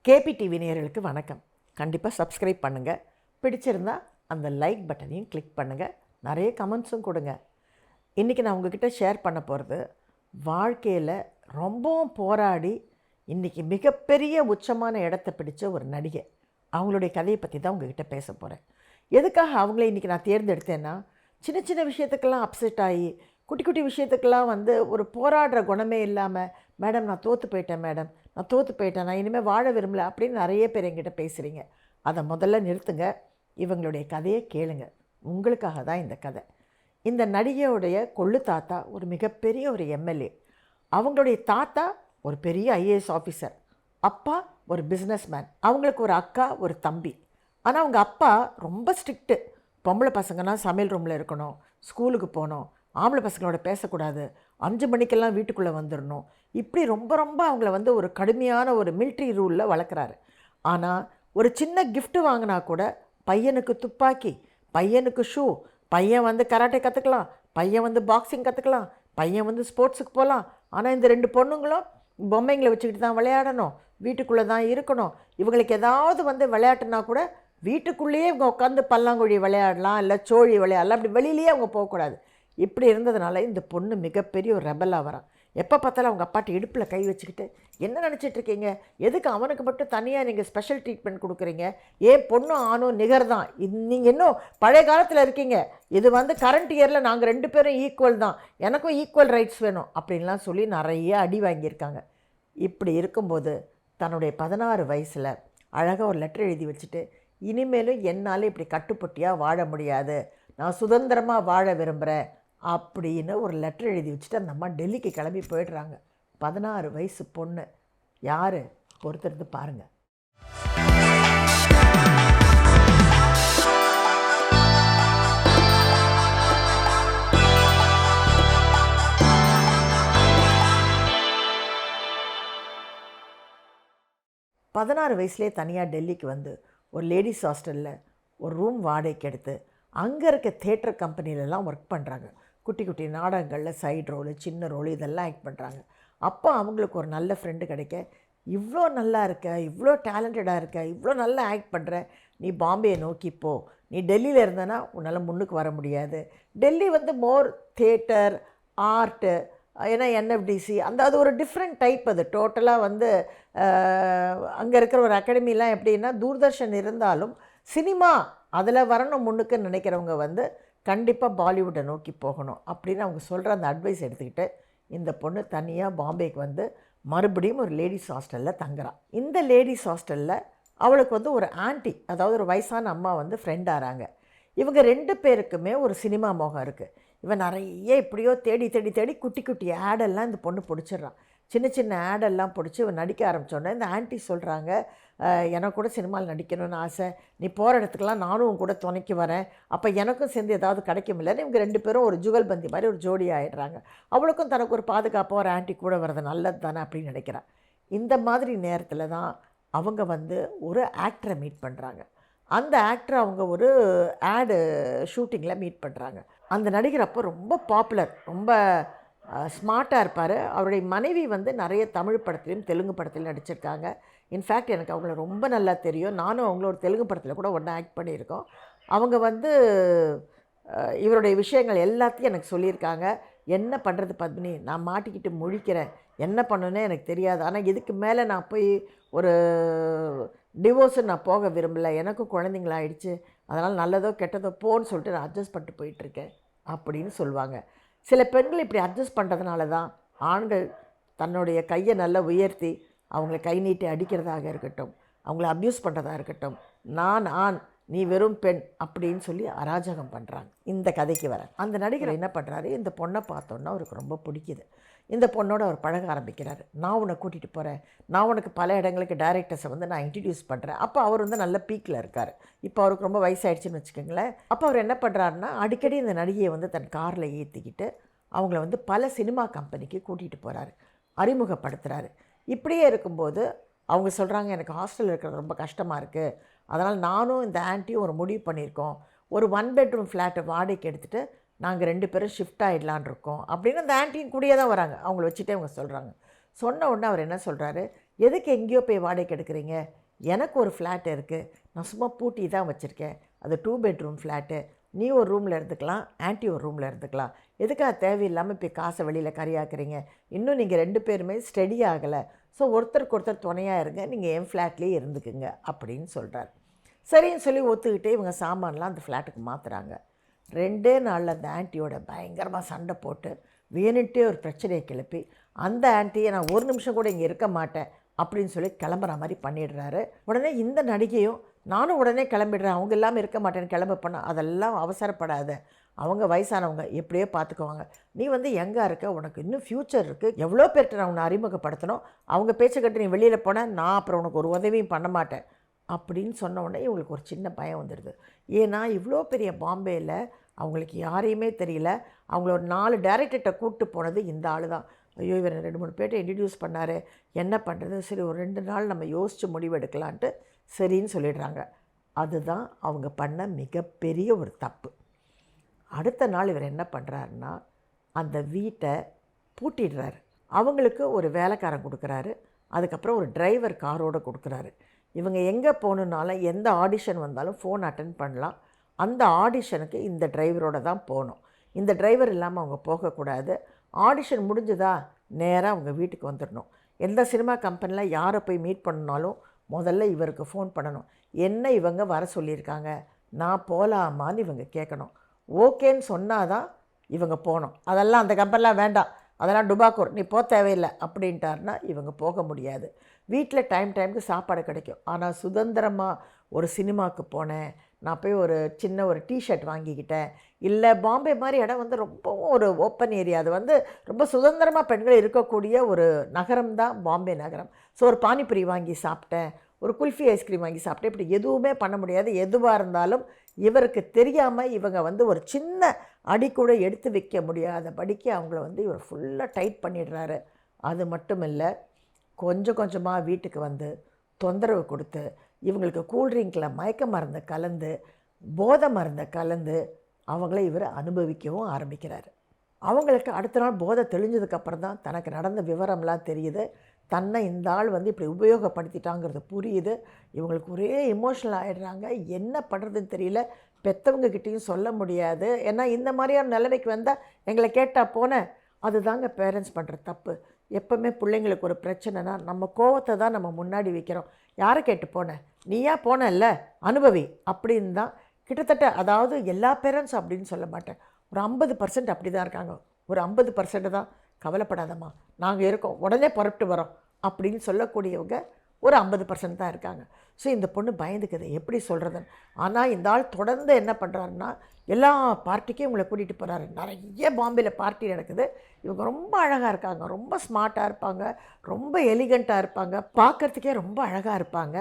KP TV நேயர்களுக்கு வணக்கம். கண்டிப்பாக சப்ஸ்கிரைப் பண்ணுங்கள். பிடிச்சிருந்தா அந்த லைக் பட்டனையும் கிளிக் பண்ணுங்கள். நிறைய கமெண்ட்ஸும் கொடுங்க. இன்றைக்கி நான் உங்ககிட்ட ஷேர் பண்ண போகிறது, வாழ்க்கையில் ரொம்பவும் போராடி இன்றைக்கி மிகப்பெரிய உச்சமான இடத்த பிடிச்ச ஒரு நடிகை. அவங்களுடைய கதையை பற்றி தான் உங்ககிட்ட பேச போகிறேன். எதுக்காக அவங்கள இன்றைக்கி நான் தேர்ந்தெடுத்தேன்னா, சின்ன சின்ன விஷயத்துக்கெல்லாம் அப்செட் ஆகி, குட்டி குட்டி விஷயத்துக்கெல்லாம் ஒரு போராடுற குணமே இல்லாமல், மேடம் நான் தோற்று போயிட்டேன், மேடம் நான் தோற்று போயிட்டேன், நான் இனிமேல் வாழ விரும்பலை அப்படின்னு நிறைய பேர் என்கிட்ட பேசுகிறீங்க. அதை முதல்ல நிறுத்துங்க. இவங்களுடைய கதையை கேளுங்க. உங்களுக்காக தான் இந்த கதை. இந்த நடிகையுடைய கொள்ளு தாத்தா ஒரு மிகப்பெரிய ஒரு எம்எல்ஏ. அவங்களுடைய தாத்தா ஒரு பெரிய ஐஏஎஸ் ஆஃபீஸர். அப்பா ஒரு பிஸ்னஸ்மேன். அவங்களுக்கு ஒரு அக்கா ஒரு தம்பி. ஆனால் அவங்க அப்பா ரொம்ப ஸ்ட்ரிக்ட்டு. பொம்பளை பசங்கன்னா சமையல் ரூமில் இருக்கணும், ஸ்கூலுக்கு போகணும், ஆம்பளை பசங்களோட பேசக்கூடாது, 5 மணிக்கெல்லாம் வீட்டுக்குள்ளே வந்துடணும். இப்படி ரொம்ப ரொம்ப அவங்கள ஒரு கடுமையான ஒரு மிலிட்ரி ரூலில் வளர்க்குறாரு. ஆனால் ஒரு சின்ன கிஃப்ட்டு வாங்கினா கூட பையனுக்கு துப்பாக்கி, பையனுக்கு ஷூ, பையன் கராட்டே கற்றுக்கலாம், பையன் பாக்ஸிங் கற்றுக்கலாம், பையன் ஸ்போர்ட்ஸுக்கு போகலாம். ஆனால் இந்த 2 பொண்ணுங்களும் பொம்மைங்களை வச்சுக்கிட்டு தான் விளையாடணும், வீட்டுக்குள்ளே தான் இருக்கணும். இவங்களுக்கு ஏதாவது விளையாட்டுனா கூட வீட்டுக்குள்ளேயே இவங்க உட்காந்து பல்லாங்குழி விளையாடலாம், இல்லை சோழி விளையாடலாம். அப்படி வெளியிலேயே அவங்க போகக்கூடாது. இப்படி இருந்ததுனால இந்த பொண்ணு மிகப்பெரிய ஒரு ரெபலாக வரான். எப்போ பார்த்தாலும் அவங்க அப்பாட்ட இடுப்பில் கை வச்சுக்கிட்டு, என்ன நினச்சிட்ருக்கீங்க, எதுக்கு அவனுக்கு மட்டும் தனியாக நீங்கள் ஸ்பெஷல் ட்ரீட்மெண்ட் கொடுக்குறீங்க, ஏன் பொண்ணும் ஆணும் நிகர் தான், நீங்கள் இன்னும் பழைய காலத்தில் இருக்கீங்க, இது கரண்ட் இயரில் நாங்கள் 2 பேரும் ஈக்குவல் தான், எனக்கும் ஈக்குவல் ரைட்ஸ் வேணும் அப்படின்லாம் சொல்லி நிறைய அடி வாங்கியிருக்காங்க. இப்படி இருக்கும்போது தன்னுடைய 16 வயசில் அழகாக ஒரு லெட்டர் எழுதி வச்சுட்டு, இனிமேலும் என்னால் இப்படி கட்டுப்பட்டியாக வாழ முடியாது, நான் சுதந்திரமாக வாழ விரும்புகிறேன் அப்படின்னு ஒரு லெட்டர் எழுதி வச்சுட்டு அந்த அம்மா டெல்லிக்கு கிளம்பி போயிடுறாங்க. 16 வயசு பொண்ணு. யார் பொறுத்திருந்து பாருங்கள். பதினாறு வயசுலேயே தனியாக டெல்லிக்கு ஒரு லேடிஸ் ஹாஸ்டலில் ஒரு ரூம் வாடகைக்கு எடுத்து அங்கே இருக்க தேட்டர் கம்பெனிலெலாம் ஒர்க் பண்ணுறாங்க. குட்டி குட்டி நாடகங்களில் சைடு ரோலு, சின்ன ரோலு இதெல்லாம் ஆக்ட் பண்ணுறாங்க. அப்போ அவங்களுக்கு ஒரு நல்ல ஃப்ரெண்டு கிடைக்க, இவ்வளோ நல்லா இருக்க, இவ்வளோ டேலண்டடாக இருக்க, இவ்வளோ நல்லா ஆக்ட் பண்ணுற, நீ பாம்பேயை நோக்கி போ, நீ டெல்லியில் இருந்தனா உன்னால் முன்னுக்கு வர முடியாது. டெல்லி மோர் தேட்டர் ஆர்ட்டு, ஏன்னா என்எஃப்டிசி அது ஒரு டிஃப்ரெண்ட் டைப். அது டோட்டலாக அங்கே இருக்கிற ஒரு அகாடமிலாம் எப்படின்னா, தூர்தர்ஷன் இருந்தாலும் சினிமா அதில் வரணும் முன்னுக்குன்னு நினைக்கிறவங்க கண்டிப்பாக பாலிவுட்டை நோக்கி போகணும் அப்படின்னு அவங்க சொல்கிற அந்த அட்வைஸ் எடுத்துக்கிட்டு இந்த பொண்ணு தனியாக பாம்பேக்கு மறுபடியும் ஒரு லேடிஸ் ஹாஸ்டலில் தங்குறான். இந்த லேடிஸ் ஹாஸ்டலில் அவளுக்கு ஒரு ஆன்ட்டி, அதாவது ஒரு வயசான அம்மா ஃப்ரெண்ட் ஆகிறாங்க. இவங்க 2 பேருக்குமே ஒரு சினிமா மோகம் இருக்குது. இவன் நிறைய எப்படியோ தேடி தேடி தேடி குட்டி குட்டி ஆடெல்லாம் இந்த பொண்ணு பிடிச்சிட்றான். சின்ன சின்ன ஆடெல்லாம் பிடிச்சி இவன் நடிக்க ஆரம்பித்தோடனே இந்த ஆன்ட்டி சொல்கிறாங்க, எனக்கு கூட சினிமாவில் நடிக்கணும்னு ஆசை, நீ போகிற இடத்துக்கெல்லாம் நானும் கூட துணைக்கு வரேன், அப்போ எனக்கும் சேர்ந்து ஏதாவது கிடைக்கும் இல்லைன்னு இவங்க 2 பேரும் ஒரு ஜுகல்பந்தி மாதிரி ஒரு ஜோடி ஆகிடுறாங்க. அவளுக்கும் தனக்கு ஒரு பாதுகாப்பாக ஒரு ஆன்ட்டி கூட வர்றது நல்லது தானே அப்படின்னு நினைக்கிறான். இந்த மாதிரி நேரத்தில் தான் அவங்க ஒரு ஆக்டரை மீட் பண்ணுறாங்க. அந்த ஆக்டரை அவங்க ஒரு ஆடு ஷூட்டிங்கில் மீட் பண்ணுறாங்க. அந்த நடிகர் அப்போ ரொம்ப பாப்புலர், ரொம்ப ஸ்மார்ட்டாக இருப்பார். அவருடைய மனைவி நிறைய தமிழ் படத்துலையும் தெலுங்கு படத்துலையும் நடிச்சிருக்காங்க. இன்ஃபேக்ட் எனக்கு அவங்கள ரொம்ப நல்லா தெரியும். நானும் அவங்கள ஒரு தெலுங்கு படத்தில் கூட ஒன்றா ஆக்ட் பண்ணியிருக்கோம். அவங்க இவருடைய விஷயங்கள் எல்லாத்தையும் எனக்கு சொல்லியிருக்காங்க. என்ன பண்ணுறது பத்மினி, நான் மாட்டிக்கிட்டு முழிக்கிறேன், என்ன பண்ணணுன்னே எனக்கு தெரியாது, ஆனால் இதுக்கு மேலே நான் போய் ஒரு டிவோர்ஸு நான் போக விரும்பலை, எனக்கும் குழந்தைங்களாயிடுச்சு, அதனால் நல்லதோ கெட்டதோ போன்னு சொல்லிட்டு நான் அட்ஜஸ்ட் பண்ணிட்டு போயிட்டுருக்கேன் அப்படின்னு சொல்லுவாங்க. சில பெண்கள் இப்படி அட்ஜஸ்ட் பண்ணுறதுனால தான் ஆண்கள் தன்னுடைய கையை நல்லா உயர்த்தி அவங்கள கை நீட்டி அடிக்கிறதாக இருக்கட்டும், அவங்கள அப்யூஸ் பண்ணுறதா இருக்கட்டும், நான் ஆண் நீ வெறும் பெண் அப்படின்னு சொல்லி அராஜகம் பண்ணுறாங்க. இந்த கதைக்கு வர அந்த நடிகர் என்ன பண்ணுறாரு, இந்த பொண்ணை பார்த்தோன்னா அவருக்கு ரொம்ப பிடிக்குது. இந்த பொண்ணோட அவர் பழக ஆரம்பிக்கிறாரு. நான் உன்னை கூட்டிகிட்டு போகிறேன், நான் உனக்கு பல இடங்களுக்கு டைரக்டர்ஸை நான் இன்ட்ரடியூஸ் பண்ணுறேன். அப்போ அவர் நல்ல பீக்கில் இருக்கார். இப்போ அவருக்கு ரொம்ப வயசாகிடுச்சின்னு வச்சுக்கோங்களேன். அப்போ அவர் என்ன பண்ணுறாருன்னா, அடிக்கடி இந்த நடிகையை தன் காரில் ஏற்றிக்கிட்டு அவங்கள பல சினிமா கம்பெனிக்கு கூட்டிகிட்டு போகிறாரு, அறிமுகப்படுத்துகிறாரு. இப்படியே இருக்கும்போது அவங்க சொல்கிறாங்க, எனக்கு ஹாஸ்டலில் இருக்கிறது ரொம்ப கஷ்டமாக இருக்குது, அதனால் நானும் இந்த ஆன்ட்டியும் ஒரு முடிவு பண்ணியிருக்கோம், ஒரு 1 பெட்ரூம் ஃப்ளாட்டை வாடகைக்கு எடுத்துகிட்டு நாங்கள் 2 பேரும் ஷிஃப்ட் ஆகிடலான் இருக்கோம் அப்படின்னு அந்த ஆன்ட்டியும் கூடயே தான் வராங்க. அவங்கள வச்சுட்டே அவங்க சொல்கிறாங்க. சொன்ன உடனே அவர் என்ன சொல்கிறாரு, எதுக்கு எங்கேயோ போய் வாடகைக்கு எடுக்கிறீங்க? எனக்கு ஒரு ஃப்ளாட் இருக்குது, நான் சும்மா பூட்டி தான் வச்சுருக்கேன், அது 2 பெட்ரூம் ஃப்ளாட்டு, நீ ஒரு ரூமில் இருந்துக்கலாம், ஆன்ட்டி ஒரு ரூமில் இருந்துக்கலாம், எதுக்காக தேவையில்லாமல் இப்போ காசை வெளியில் கரியாக்குறீங்க? இன்னும் நீங்கள் 2 பேருமே ஸ்டடி ஆகலை, ஸோ ஒருத்தருக்கு ஒருத்தர் துணையாக இருங்க, நீங்கள் என் ஃப்ளாட்லேயே இருந்துக்குங்க அப்படின்னு சொல்கிறார். சரின்னு சொல்லி ஒத்துக்கிட்டே இவங்க சாமான்லாம் அந்த ஃப்ளாட்டுக்கு மாற்றுறாங்க. 2 நாளில் அந்த ஆன்ட்டியோட பயங்கரமாக சண்டை போட்டு வேணுன்ட்டே ஒரு பிரச்சனையை கிளப்பி அந்த ஆன்ட்டியை நான் ஒரு நிமிஷம் கூட இங்கே இருக்க மாட்டேன் அப்படின்னு சொல்லி கிளம்புற மாதிரி பண்ணிடுறாரு. உடனே இந்த நடிகையும் நானும் உடனே கிளம்பிடுறேன், அவங்க இல்லாமல் இருக்க மாட்டேன்னு கிளம்ப பண்ண, அதெல்லாம் அவசரப்படாத, அவங்க வயசானவங்க எப்படியோ பார்த்துக்குவாங்க, நீ வந்து எங்கே இருக்க, உனக்கு இன்னும் ஃப்யூச்சர் இருக்குது, எவ்வளோ பேர்கிட்ட நான் உன்னை அறிமுகப்படுத்தணும், அவங்க பேச்சை கட்டு நீ வெளியில் போனால் நான் அப்புறம் உனக்கு ஒரு உதவியும் பண்ண மாட்டேன் அப்படின்னு சொன்ன உடனே இவங்களுக்கு ஒரு சின்ன பயம் வந்துடுது. ஏன்னா இவ்வளோ பெரிய பாம்பேயில் அவங்களுக்கு யாரையுமே தெரியல, அவங்கள ஒரு 4 டைரக்டர்கிட்ட கூப்பிட்டு போனது இந்த ஆள் தான். ஐயோ இவர் 2-3 பேர்ட்ட இன்ட்ரடியூஸ் பண்ணார், என்ன பண்ணுறது, சரி ஒரு 2 நாள் நம்ம யோசித்து முடிவெடுக்கலான்ட்டு சரின்னு சொல்லிடுறாங்க. அதுதான் அவங்க பண்ண மிகப்பெரிய ஒரு தப்பு. அடுத்த நாள் இவர் என்ன பண்ணுறாருன்னா அந்த வீட்டை பூட்டிடுறாரு. அவங்களுக்கு ஒரு வேலைக்காரன் கொடுக்குறாரு, அதுக்கப்புறம் ஒரு டிரைவர் காரோடு கொடுக்குறாரு. இவங்க எங்கே போகணுன்னாலும் எந்த ஆடிஷன் வந்தாலும் ஃபோன் அட்டன் பண்ணலாம், அந்த ஆடிஷனுக்கு இந்த டிரைவரோடு தான் போகணும், இந்த டிரைவர் இல்லாமல் அவங்க போகக்கூடாது. ஆடிஷன் முடிஞ்சுதா நேராக அவங்க வீட்டுக்கு வந்துடணும். எந்த சினிமா கம்பெனியில் யாரை போய் மீட் பண்ணனாலும் முதல்ல இவருக்கு ஃபோன் பண்ணணும், என்ன இவங்க வர சொல்லியிருக்காங்க, நான் போகலாமான்னு இவங்க கேட்கணும். ஓகேன்னு சொன்னால் தான் இவங்க போகணும். அதெல்லாம் அந்த கம்பெனிலாம் வேண்டாம், அதெல்லாம் டுபாக்கூர், நீ போக தேவையில்லை அப்படின்ட்டாருன்னா இவங்க போக முடியாது. வீட்டில் டைமுக்கு சாப்பாடு கிடைக்கும், ஆனால் சுதந்திரமாக ஒரு சினிமாவுக்கு போனேன், நான் போய் ஒரு சின்ன ஒரு டிஷர்ட் வாங்கிக்கிட்டேன், இல்லை பாம்பே மாதிரி இடம் வந்து ரொம்பவும் ஒரு ஓப்பன் ஏரியா, அது வந்து ரொம்ப சுதந்திரமாக பெண்கள் இருக்கக்கூடிய ஒரு நகரம் தான் பாம்பே நகரம். ஸோ ஒரு பானிபூரி வாங்கி சாப்பிட்டேன், ஒரு குல்ஃபி ஐஸ்கிரீம் வாங்கி சாப்பிட்டேன், இப்படி எதுவுமே பண்ண முடியாது. எதுவாக இருந்தாலும் இவருக்கு தெரியாமல் இவங்க வந்து ஒரு சின்ன அடி கூட எடுத்து வைக்க முடியாதபடிக்கு அவங்கள வந்து இவர் ஃபுல்லாக டைட் பண்ணிடுறாரு. அது மட்டும் இல்லை, கொஞ்சம் கொஞ்சமாக வீட்டுக்கு வந்து தொந்தரவு கொடுத்து இவங்களுக்கு கூல்ட்ரிங்கில் மயக்க மருந்தை கலந்து போதை மருந்தை கலந்து அவங்கள இவர் அனுபவிக்கவும் ஆரம்பிக்கிறார். அவங்களுக்கு அடுத்த நாள் போதை தெளிஞ்சதுக்கப்புறம் தான் தனக்கு நடந்த விவரம்லாம் தெரியுது, தன்னை இந்த ஆள் வந்து இப்படி உபயோகப்படுத்திட்டாங்கிறது புரியுது. இவங்களுக்கு ஒரே எமோஷனல் ஆகிடுறாங்க, என்ன பண்ணுறதுன்னு தெரியல, பெற்றவங்கக்கிட்டேயும் சொல்ல முடியாது, ஏன்னா இந்த மாதிரியான நிலைமைக்கு வந்தால் எங்களை கேட்டால் போனேன். அதுதாங்க பேரண்ட்ஸ் பண்ணுற தப்பு. எப்போவுமே பிள்ளைங்களுக்கு ஒரு பிரச்சனைனா நம்ம கோவத்தை தான் நம்ம முன்னாடி வைக்கிறோம். யாரை கேட்டு போனேன், நீயா போனல்ல அனுபவி அப்படின்னு தான் கிட்டத்தட்ட, அதாவது எல்லா பேரண்ட்ஸும் அப்படின்னு சொல்ல மாட்டேன், ஒரு 50% அப்படி தான் இருக்காங்க. ஒரு 50% தான் கவலைப்படாதம்மா நாங்கள் இருக்கோம் உடனே புறப்பட்டு வரோம் அப்படின்னு சொல்லக்கூடியவங்க ஒரு 50% தான் இருக்காங்க. ஸோ இந்த பொண்ணு பயந்துக்குது எப்படி சொல்கிறதுன்னு. ஆனால் இந்த ஆள் தொடர்ந்து என்ன பண்ணுறாருன்னா எல்லா பார்ட்டிக்கும் இவங்களை கூட்டிகிட்டு போகிறாரு. நிறைய பாம்பேயில் பார்ட்டி நடக்குது, இவங்க ரொம்ப அழகாக இருக்காங்க, ரொம்ப ஸ்மார்ட்டாக இருப்பாங்க, ரொம்ப எலிகண்ட்டாக இருப்பாங்க, பார்க்குறதுக்கே ரொம்ப அழகாக இருப்பாங்க,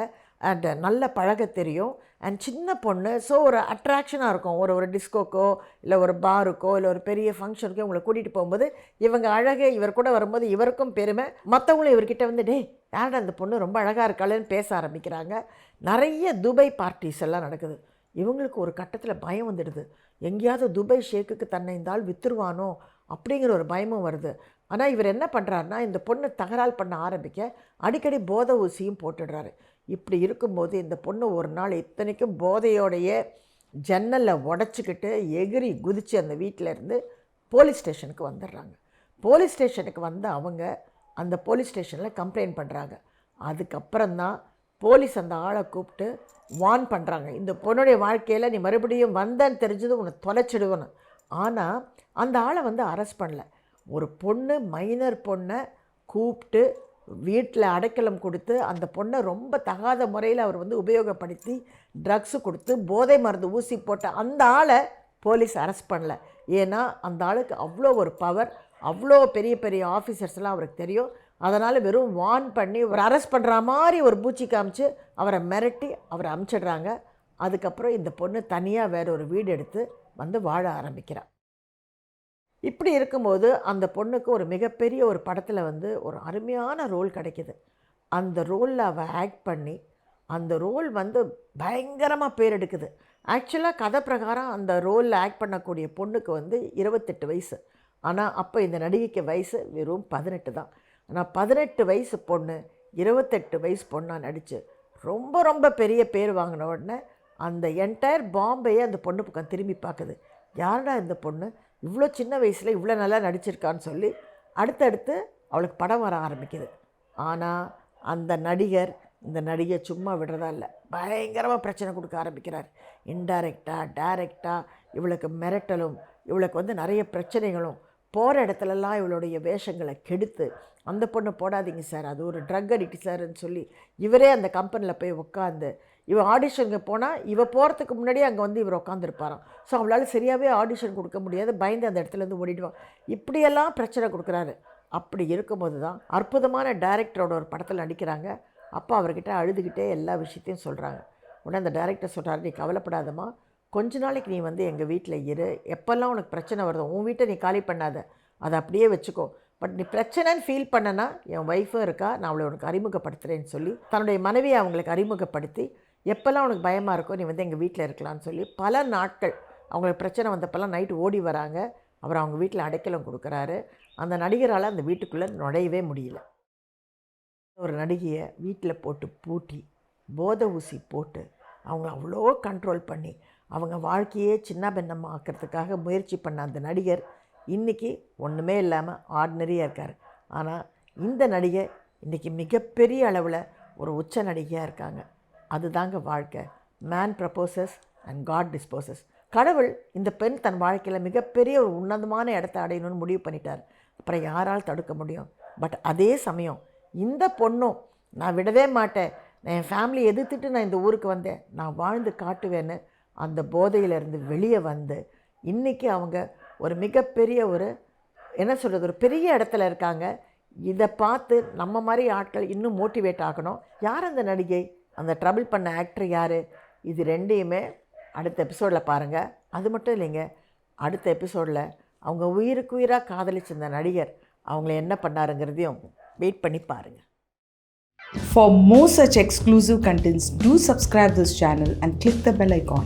அண்ட் நல்ல பழக தெரியும், அண்ட் சின்ன பொண்ணு. ஸோ ஒரு அட்ராக்ஷனாக இருக்கும். ஒரு டிஸ்கோக்கோ இல்லை ஒரு பாருக்கோ இல்லை ஒரு பெரிய ஃபங்க்ஷனுக்கோ இவங்களை கூட்டிகிட்டு போகும்போது இவங்க அழகே இவர் கூட வரும்போது இவருக்கும் பெருமை, மற்றவங்களும் இவர்கிட்ட வந்து டே யார்டா அந்த பொண்ணு ரொம்ப அழகாக இருக்காளேன்னு பேச ஆரம்பிக்கிறாங்க. நிறைய துபாய் பார்ட்டிஸ் எல்லாம் நடக்குது. இவங்களுக்கு ஒரு கட்டத்தில் பயம் வந்துடுது, எங்கேயாவது துபாய் ஷேக்குக்கு தன்னை இந்த ஆள் விற்றுருவானோ அப்படிங்கிற ஒரு பயமும் வருது. ஆனால் இவர் என்ன பண்ணுறாருனா இந்த பொண்ணு தகராறு பண்ண ஆரம்பிக்க அடிக்கடி போதை ஊசியும் போட்டுடுறாரு. இப்படி இருக்கும்போது இந்த பொண்ணு ஒரு நாள் இத்தனைக்கும் போதையோடைய ஜன்னலில் உடச்சிக்கிட்டு எகிரி குதித்து அந்த வீட்டில் இருந்து போலீஸ் ஸ்டேஷனுக்கு வந்துடுறாங்க. போலீஸ் ஸ்டேஷனுக்கு வந்து அவங்க அந்த போலீஸ் ஸ்டேஷனில் கம்ப்ளைண்ட் பண்ணுறாங்க. அதுக்கப்புறம்தான் போலீஸ் அந்த ஆளை கூப்பிட்டு வார்ன் பண்ணுறாங்க, இந்த பொண்ணுடைய வாழ்க்கையில் நீ மறுபடியும் வந்தன்னு தெரிஞ்சது உன்னை தொலைச்சிடுவேன்னு. ஆனால் அந்த ஆளை வந்து அரெஸ்ட் பண்ணல. ஒரு பொண்ணு மைனர் பொண்ணை கூப்பிட்டு வீட்டில் அடைக்கலம் கொடுத்து அந்த பொண்ணை ரொம்ப தகாத முறையில் அவர் வந்து உபயோகப்படுத்தி ட்ரக்ஸு கொடுத்து போதை மருந்து ஊசி போட்ட அந்த ஆளை போலீஸ் அரெஸ்ட் பண்ணல. ஏன்னா அந்த ஆளுக்கு அவ்வளோ ஒரு பவர், அவ்வளோ பெரிய பெரிய ஆஃபீஸர்ஸ்லாம் அவருக்கு தெரியும். அதனால் வெறும் வார்ன் பண்ணி ஒரு அரெஸ்ட் பண்ணுற மாதிரி ஒரு பூச்சி காமிச்சு அவரை மிரட்டி அவரை அமுச்சிடுறாங்க. அதுக்கப்புறம் இந்த பொண்ணு தனியாக வேற ஒரு வீடு எடுத்து வந்து வாழ ஆரம்பிக்கிறாள். இப்படி இருக்கும்போது அந்த பொண்ணுக்கு ஒரு மிகப்பெரிய ஒரு படத்தில் வந்து ஒரு அருமையான ரோல் கிடைக்கிது. அந்த ரோலில் அவள் ஆக்ட் பண்ணி அந்த ரோல் வந்து பயங்கரமாக பேர் எடுக்குது. ஆக்சுவலாக கதை பிரகாரம் அந்த ரோலில் ஆக்ட் பண்ணக்கூடிய பொண்ணுக்கு வந்து 28 வயசு. ஆனால் அப்போ இந்த நடிகைக்கு வயசு வெறும் 18 தான். ஆனால் 18 வயசு பொண்ணு 28 வயசு பொண்ணாக நடித்து ரொம்ப ரொம்ப பெரிய பேர் வாங்கின உடனே அந்த என்டையர் பாம்பேயே அந்த பொண்ணு பக்கம் திரும்பி பார்க்குது. யாருடா இந்த பொண்ணு இவ்வளோ சின்ன வயசில் இவ்வளோ நல்லா நடிச்சிருக்கான்னு சொல்லி அடுத்தடுத்து அவளுக்கு படம் வர ஆரம்பிக்குது. ஆனால் அந்த நடிகர் இந்த நடிகை சும்மா விடுறதா இல்லை, பயங்கரமாக பிரச்சனை கொடுக்க ஆரம்பிக்கிறார். இன்டைரக்டாக டைரெக்டாக இவளுக்கு மிரட்டலும், இவளுக்கு நிறைய பிரச்சனைகளும், போகிற இடத்துலலாம் இவளுடைய வேஷங்களை கெடுத்து, அந்த பொண்ணு போடாதீங்க சார், அது ஒரு ட்ரக் அடிக்ட் சார்ன்னு சொல்லி இவரே அந்த கம்பெனியில் போய் உட்காந்து, இவ ஆடிஷனுக்கு போனால் இவ போகிறதுக்கு முன்னாடியே அங்கே இவர் உட்காந்துருப்பாராம். ஸோ அவளால் சரியாகவே ஆடிஷன் கொடுக்க முடியாது, பயந்து அந்த இடத்துலேருந்து ஓடிடுவான். இப்படியெல்லாம் பிரச்சனை கொடுக்குறாரு. அப்படி இருக்கும்போது தான் அற்புதமான டைரக்டரோட ஒரு படத்தில் நடிக்கிறாங்க. அப்பா அவர்கிட்ட அழுதுகிட்டே எல்லா விஷயத்தையும் சொல்கிறாங்க. உடனே அந்த டைரக்டர் சொல்கிறாரு, நீ கவலைப்படாதம்மா, கொஞ்ச நாளைக்கு நீ எங்கள் வீட்டில் இரு, எப்போல்லாம் உனக்கு பிரச்சனை வருதோ உன் வீட்டை நீ காலி பண்ணாத, அதை அப்படியே வச்சுக்கோ. பட் நீ பிரச்சனைன்னு ஃபீல் பண்ணனா என் ஒய்ஃபும் இருக்கா, நான் அவளை உனக்கு அறிமுகப்படுத்துகிறேன்னு சொல்லி தன்னுடைய மனைவியை அவங்களுக்கு அறிமுகப்படுத்தி, எப்போல்லாம் உனக்கு பயமாக இருக்கோ நீ எங்கள் வீட்டில் இருக்கலான்னு சொல்லி பல நாட்கள் அவங்களுக்கு பிரச்சனை வந்தப்பெல்லாம் நைட்டு ஓடி வராங்க. அவர் அவங்க வீட்டில் அடைக்கலம் கொடுக்குறாரு. அந்த நடிகரால் அந்த வீட்டுக்குள்ளே நுழையவே முடியல. ஒரு நடிகையை வீட்டில் போட்டு பூட்டி போதை ஊசி போட்டு அவங்க அவ்வளோ கண்ட்ரோல் பண்ணி அவங்க வாழ்க்கையே சின்ன பின்னமாக ஆக்கிறதுக்காக முயற்சி பண்ண அந்த நடிகர் இன்றைக்கி ஒன்றுமே இல்லாமல் ஆர்டினரியாக இருக்கார். ஆனால் இந்த நடிகை இன்றைக்கி மிகப்பெரிய அளவில் ஒரு உச்ச நடிகையாக இருக்காங்க. அதுதாங்க வாழ்க்கை. Man proposes and God disposes. கடவுள் இந்த பெண் தன் வாழ்க்கையில் மிகப்பெரிய ஒரு உன்னதமான இடத்த அடையணும்னு முடிவு பண்ணிட்டார். அப்புறம் யாரால் தடுக்க முடியும்? பட் அதே சமயம் இந்த பொண்ணும் நான் விடவே மாட்டேன், என் ஃபேமிலி எதிர்த்துட்டு நான் இந்த ஊருக்கு வந்தேன், நான் வாழ்ந்து காட்டுவேன்னு அந்த போதையிலேருந்து வெளியே வந்து இன்றைக்கி அவங்க ஒரு மிகப்பெரிய ஒரு ஒரு பெரிய இடத்துல இருக்காங்க. இதை பார்த்து நம்ம மாதிரி ஆட்கள் இன்னும் மோட்டிவேட் ஆகணும். யார் அந்த நடிகை, அந்த ட்ரபிள் பண்ண ஆக்டர் யார்? இது ரெண்டையுமே அடுத்த எபிசோடில் பாருங்கள். அது மட்டும் இல்லைங்க, அடுத்த எபிசோடில் அவங்க உயிருக்கு உயிராக காதலிச்சிருந்த நடிகர் அவங்கள என்ன பண்ணாருங்கிறதையும் வெயிட் பண்ணி பாருங்கள். For more such exclusive contents, do subscribe this channel and click the bell icon.